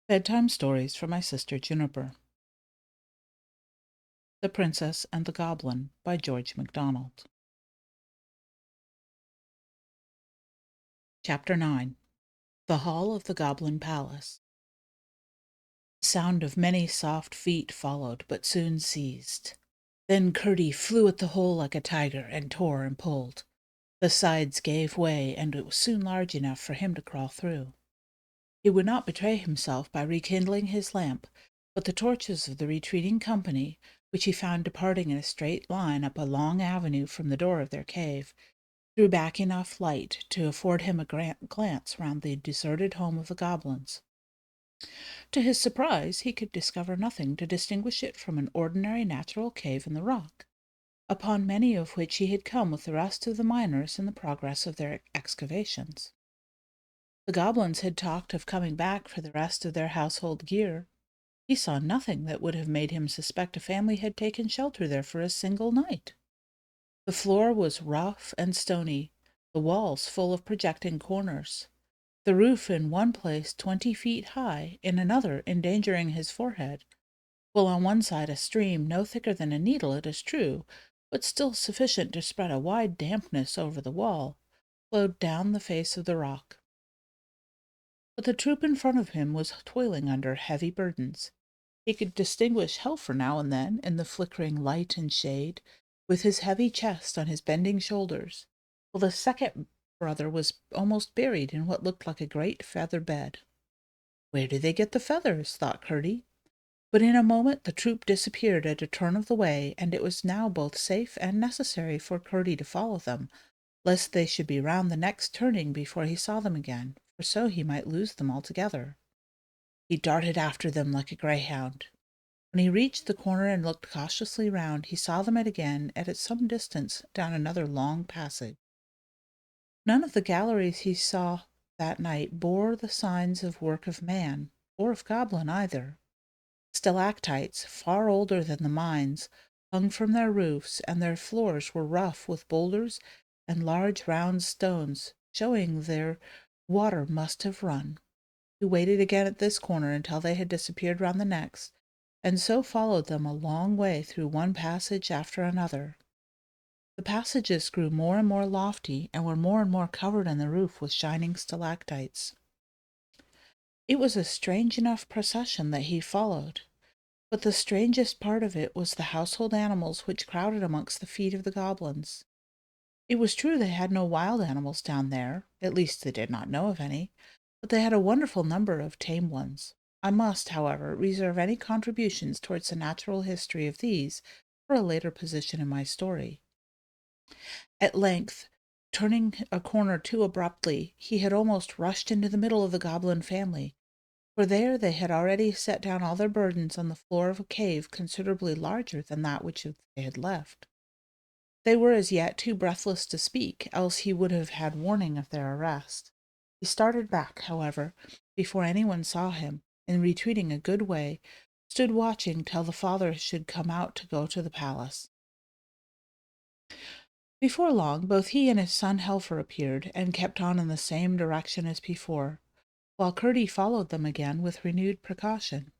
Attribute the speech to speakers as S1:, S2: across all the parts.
S1: Bedtime Stories for My Sister Juniper. The Princess and the Goblin by George MacDonald. Chapter 9. The Hall of the Goblin Palace. The sound of many soft feet followed, but soon ceased. Then Curdie flew at the hole like a tiger, and tore and pulled. The sides gave way, and it was soon large enough for him to crawl through. He would not betray himself by rekindling his lamp, but the torches of the retreating company, which he found departing in a straight line up a long avenue from the door of their cave, threw back enough light to afford him a glance round the deserted home of the goblins. To his surprise, he could discover nothing to distinguish it from an ordinary natural cave in the rock, upon many of which he had come with the rest of the miners in the progress of their excavations. The goblins had talked of coming back for the rest of their household gear. He saw nothing that would have made him suspect a family had taken shelter there for a single night. The floor was rough and stony, the walls full of projecting corners, the roof in one place 20 feet high, in another endangering his forehead, while on one side a stream no thicker than a needle, it is true, but still sufficient to spread a wide dampness over the wall, flowed down the face of the rock. But the troop in front of him was toiling under heavy burdens. He could distinguish Helfer now and then in the flickering light and shade, with his heavy chest on his bending shoulders, while the second brother was almost buried in what looked like a great feather bed. Where do they get the feathers? Thought Curdie. But in a moment the troop disappeared at a turn of the way, and it was now both safe and necessary for Curdie to follow them, lest they should be round the next turning before he saw them again, for so he might lose them altogether. He darted after them like a greyhound. When he reached the corner and looked cautiously round, he saw them again at some distance down another long passage. None of the galleries he saw that night bore the signs of work of man, or of goblin either. Stalactites, far older than the mines, hung from their roofs, and their floors were rough with boulders and large round stones, showing their water must have run. He waited again at this corner until they had disappeared round the next, and so followed them a long way through one passage after another. The passages grew more and more lofty, and were more and more covered on the roof with shining stalactites. It was a strange enough procession that he followed, but the strangest part of it was the household animals which crowded amongst the feet of the goblins. It was true they had no wild animals down there, at least they did not know of any, but they had a wonderful number of tame ones. I must, however, reserve any contributions towards the natural history of these for a later position in my story. At length, turning a corner too abruptly, he had almost rushed into the middle of the goblin family, for there they had already set down all their burdens on the floor of a cave considerably larger than that which they had left. They were as yet too breathless to speak, else he would have had warning of their arrest. He started back, however, before anyone saw him, and retreating a good way, stood watching till the father should come out to go to the palace. Before long, both he and his son Helfer appeared, and kept on in the same direction as before, while Curdie followed them again with renewed precaution.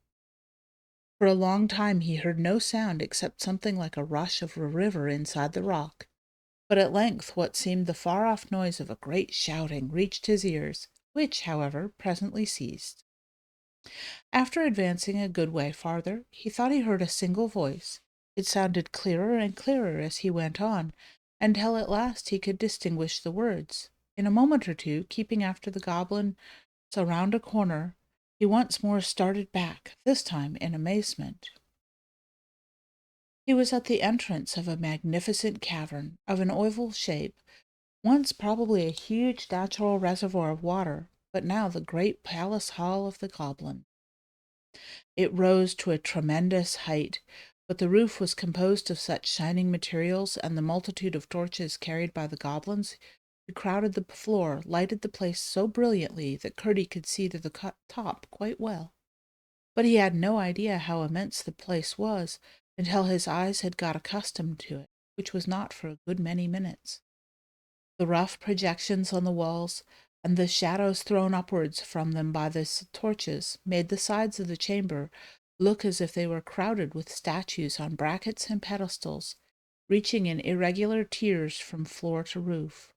S1: For a long time he heard no sound except something like a rush of a river inside the rock, but at length what seemed the far-off noise of a great shouting reached his ears, which, however, presently ceased. After advancing a good way farther, he thought he heard a single voice. It sounded clearer and clearer as he went on, until at last he could distinguish the words. In a moment or two, keeping after the goblin around a corner, he once more started back, this time in amazement. He was at the entrance of a magnificent cavern, of an oval shape, once probably a huge natural reservoir of water, but now the great palace hall of the goblin. It rose to a tremendous height, but the roof was composed of such shining materials, and the multitude of torches carried by the goblins who crowded the floor lighted the place so brilliantly that Curdie could see to the top quite well. But he had no idea how immense the place was until his eyes had got accustomed to it, which was not for a good many minutes. The rough projections on the walls, and the shadows thrown upwards from them by the torches made the sides of the chamber look as if they were crowded with statues on brackets and pedestals, reaching in irregular tiers from floor to roof.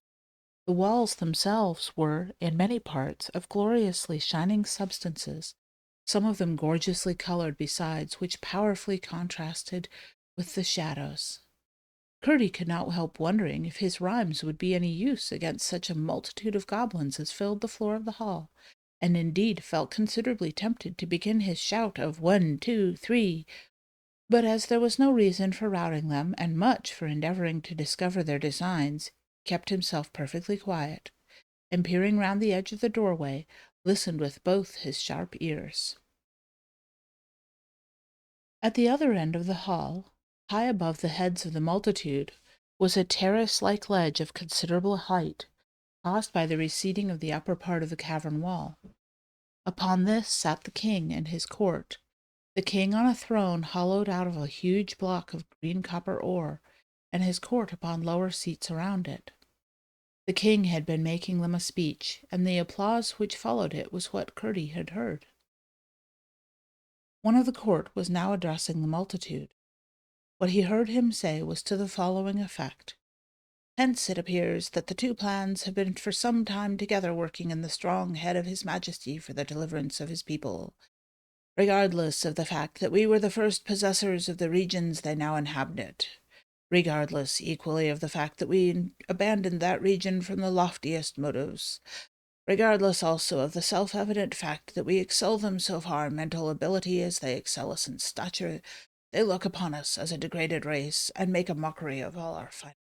S1: The walls themselves were, in many parts, of gloriously shining substances, some of them gorgeously colored besides, which powerfully contrasted with the shadows. Curdie could not help wondering if his rhymes would be any use against such a multitude of goblins as filled the floor of the hall, and indeed felt considerably tempted to begin his shout of 1, 2, 3, but as there was no reason for routing them, and much for endeavoring to discover their designs, he kept himself perfectly quiet, and peering round the edge of the doorway, listened with both his sharp ears. At the other end of the hall, high above the heads of the multitude, was a terrace-like ledge of considerable height, caused by the receding of the upper part of the cavern wall. Upon this sat the king and his court, the king on a throne hollowed out of a huge block of green copper ore, and his court upon lower seats around it. The king had been making them a speech, and the applause which followed it was what Curdie had heard. One of the court was now addressing the multitude. What he heard him say was to the following effect. Hence it appears that the two plans have been for some time together working in the strong head of his Majesty for the deliverance of his people, regardless of the fact that we were the first possessors of the regions they now inhabit, regardless equally of the fact that we abandoned that region from the loftiest motives, regardless also of the self-evident fact that we excel them so far in mental ability as they excel us in stature. They look upon us as a degraded race, and make a mockery of all our fine.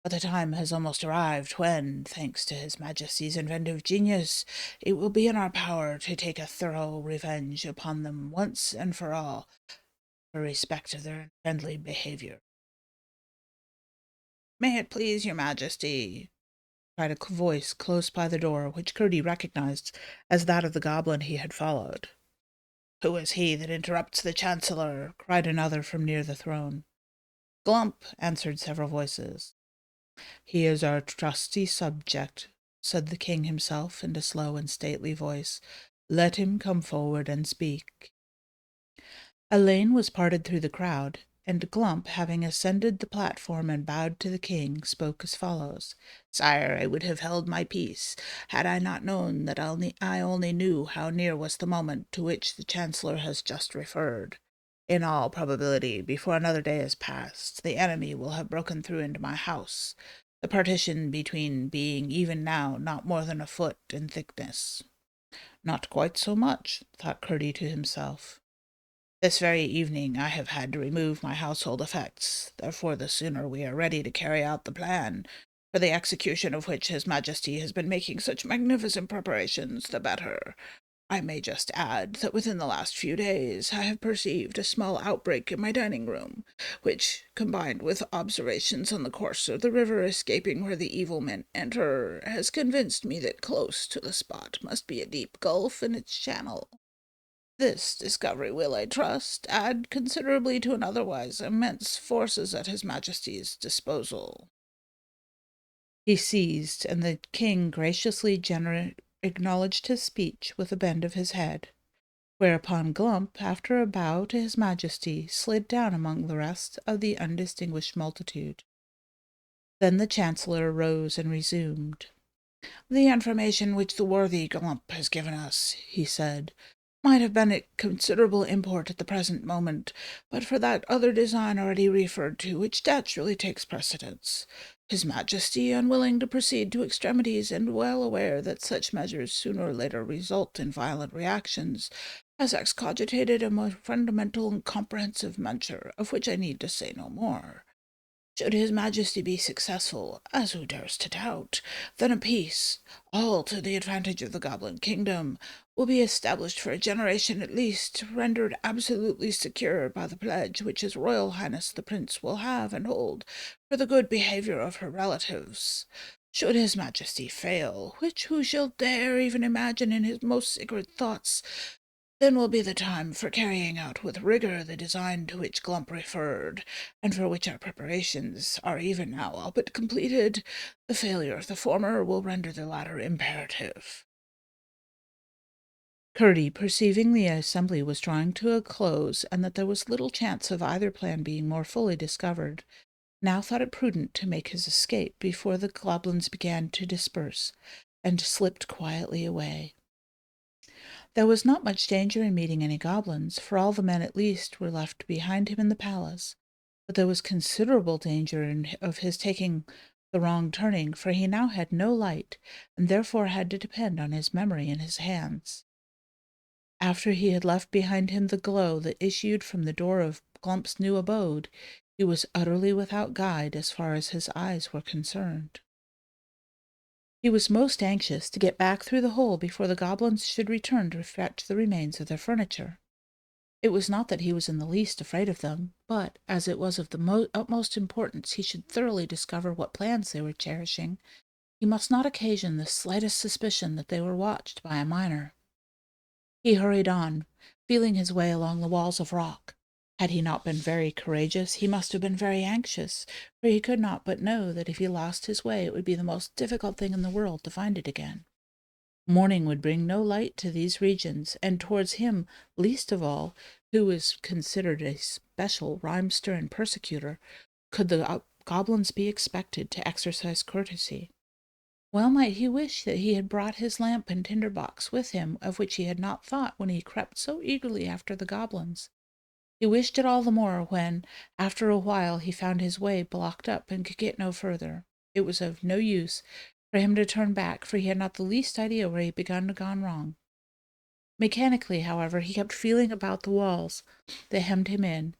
S1: But the time has almost arrived when, thanks to His Majesty's inventive genius, it will be in our power to take a thorough revenge upon them once and for all, for respect of their unfriendly behavior. May it please your Majesty, cried a voice close by the door, which Curdie recognized as that of the goblin he had followed. Who is he that interrupts the Chancellor? Cried another from near the throne. Glump, answered several voices. He is our trusty subject, said the king himself in a slow and stately voice. Let him come forward and speak. A lane was parted through the crowd, and Glump, having ascended the platform and bowed to the king, spoke as follows. Sire, I would have held my peace, had I not known that I only knew how near was the moment to which the Chancellor has just referred. In all probability, before another day is passed, the enemy will have broken through into my house, the partition between being even now not more than a foot in thickness. Not quite so much, thought Curdie to himself. This very evening I have had to remove my household effects, therefore the sooner we are ready to carry out the plan, for the execution of which His Majesty has been making such magnificent preparations, the better. I may just add that within the last few days I have perceived a small outbreak in my dining-room, which, combined with observations on the course of the river escaping where the evil men enter, has convinced me that close to the spot must be a deep gulf in its channel. This discovery will, I trust, add considerably to an otherwise immense forces at His Majesty's disposal. He ceased, and the king graciously acknowledged his speech with a bend of his head, whereupon Glump, after a bow to His Majesty, slid down among the rest of the undistinguished multitude. Then the Chancellor rose and resumed. The information which the worthy Glump has given us, he said, might have been of considerable import at the present moment, but for that other design already referred to, which naturally takes precedence. His Majesty, unwilling to proceed to extremities, and well aware that such measures sooner or later result in violent reactions, has excogitated a more fundamental and comprehensive measure, of which I need to say no more. Should His Majesty be successful, as who dares to doubt, then a peace, all to the advantage of the Goblin Kingdom, will be established for a generation at least, rendered absolutely secure by the pledge which His Royal Highness the Prince will have and hold for the good behavior of her relatives. Should His Majesty fail, which who shall dare even imagine in his most secret thoughts, Then will be the time for carrying out with rigor the design to which Glump referred, and for which our preparations are even now all but completed. The failure of the former will render the latter imperative." Curdie, perceiving the assembly was drawing to a close, and that there was little chance of either plan being more fully discovered, now thought it prudent to make his escape before the goblins began to disperse, and slipped quietly away. There was not much danger in meeting any goblins, for all the men at least were left behind him in the palace, but there was considerable danger of his taking the wrong turning, for he now had no light, and therefore had to depend on his memory and his hands. After he had left behind him the glow that issued from the door of Glump's new abode, he was utterly without guide as far as his eyes were concerned. He was most anxious to get back through the hole before the goblins should return to fetch the remains of their furniture. It was not that he was in the least afraid of them, but, as it was of the utmost importance he should thoroughly discover what plans they were cherishing, he must not occasion the slightest suspicion that they were watched by a miner. He hurried on, feeling his way along the walls of rock. Had he not been very courageous, he must have been very anxious, for he could not but know that if he lost his way it would be the most difficult thing in the world to find it again. Morning would bring no light to these regions, and towards him least of all, who was considered a special rhymester and persecutor, could the goblins be expected to exercise courtesy. Well might he wish that he had brought his lamp and tinder-box with him, of which he had not thought when he crept so eagerly after the goblins. He wished it all the more when, after a while, he found his way blocked up and could get no further. It was of no use for him to turn back, for he had not the least idea where he had begun to gone wrong. Mechanically, however, he kept feeling about the walls that hemmed him in.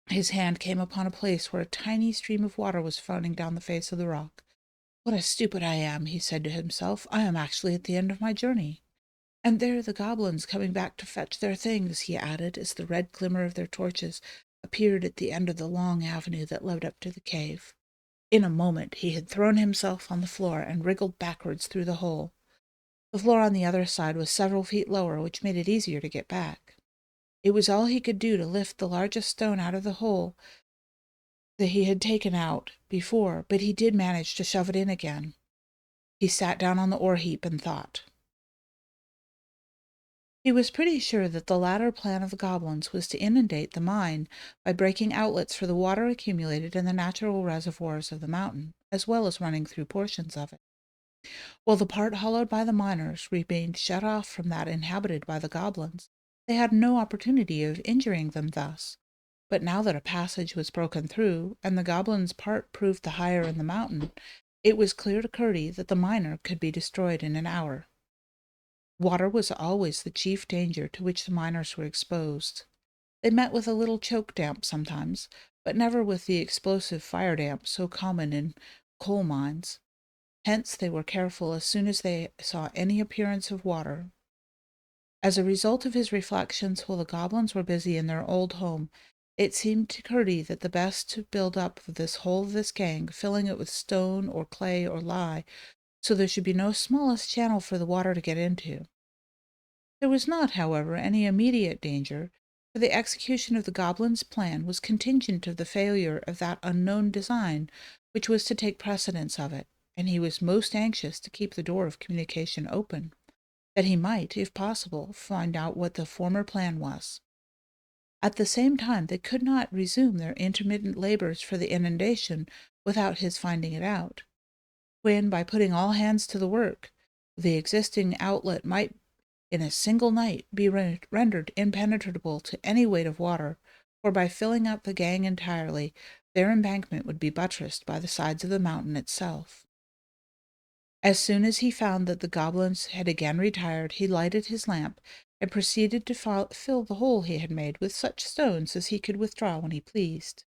S1: His hand came upon a place where a tiny stream of water was founting down the face of the rock. "What a stupid I am," he said to himself. "I am actually at the end of my journey. And there are the goblins coming back to fetch their things," he added, as the red glimmer of their torches appeared at the end of the long avenue that led up to the cave. In a moment he had thrown himself on the floor and wriggled backwards through the hole. The floor on the other side was several feet lower, which made it easier to get back. It was all he could do to lift the largest stone out of the hole that he had taken out before, but he did manage to shove it in again. He sat down on the ore heap and thought. He was pretty sure that the latter plan of the goblins was to inundate the mine by breaking outlets for the water accumulated in the natural reservoirs of the mountain, as well as running through portions of it, while the part hollowed by the miners remained shut off from that inhabited by the goblins. They had no opportunity of injuring them thus. But now that a passage was broken through, and the goblins' part proved the higher in the mountain, it was clear to Curdie that the miner could be destroyed in an hour. Water was always the chief danger to which the miners were exposed. They met with a little choke damp sometimes, but never with the explosive fire damp so common in coal mines. Hence they were careful as soon as they saw any appearance of water. As a result of his reflections while the goblins were busy in their old home, it seemed to Curdie that the best to build up this whole of this gang, filling it with stone or clay or lye, so there should be no smallest channel for the water to get into. There was not, however, any immediate danger, for the execution of the goblin's plan was contingent of the failure of that unknown design which was to take precedence of it, and he was most anxious to keep the door of communication open, that he might, if possible, find out what the former plan was. At the same time, they could not resume their intermittent labors for the inundation without his finding it out, when, by putting all hands to the work, the existing outlet might in a single night be rendered impenetrable to any weight of water, for by filling up the gang entirely, their embankment would be buttressed by the sides of the mountain itself. As soon as he found that the goblins had again retired, he lighted his lamp, and proceeded to fill the hole he had made with such stones as he could withdraw when he pleased.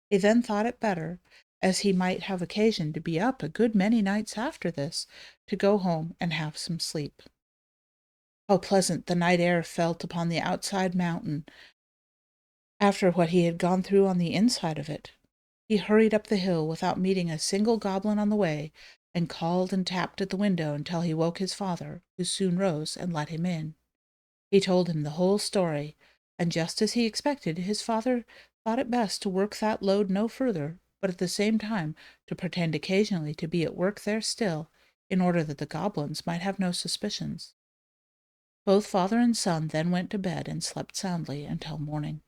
S1: He then thought it better, as he might have occasion to be up a good many nights after this, to go home and have some sleep. How pleasant the night air felt upon the outside mountain, after what he had gone through on the inside of it! He hurried up the hill without meeting a single goblin on the way, and called and tapped at the window until he woke his father, who soon rose and let him in. He told him the whole story, and just as he expected, his father thought it best to work that load no further, but at the same time to pretend occasionally to be at work there still, in order that the goblins might have no suspicions. Both father and son then went to bed and slept soundly until morning.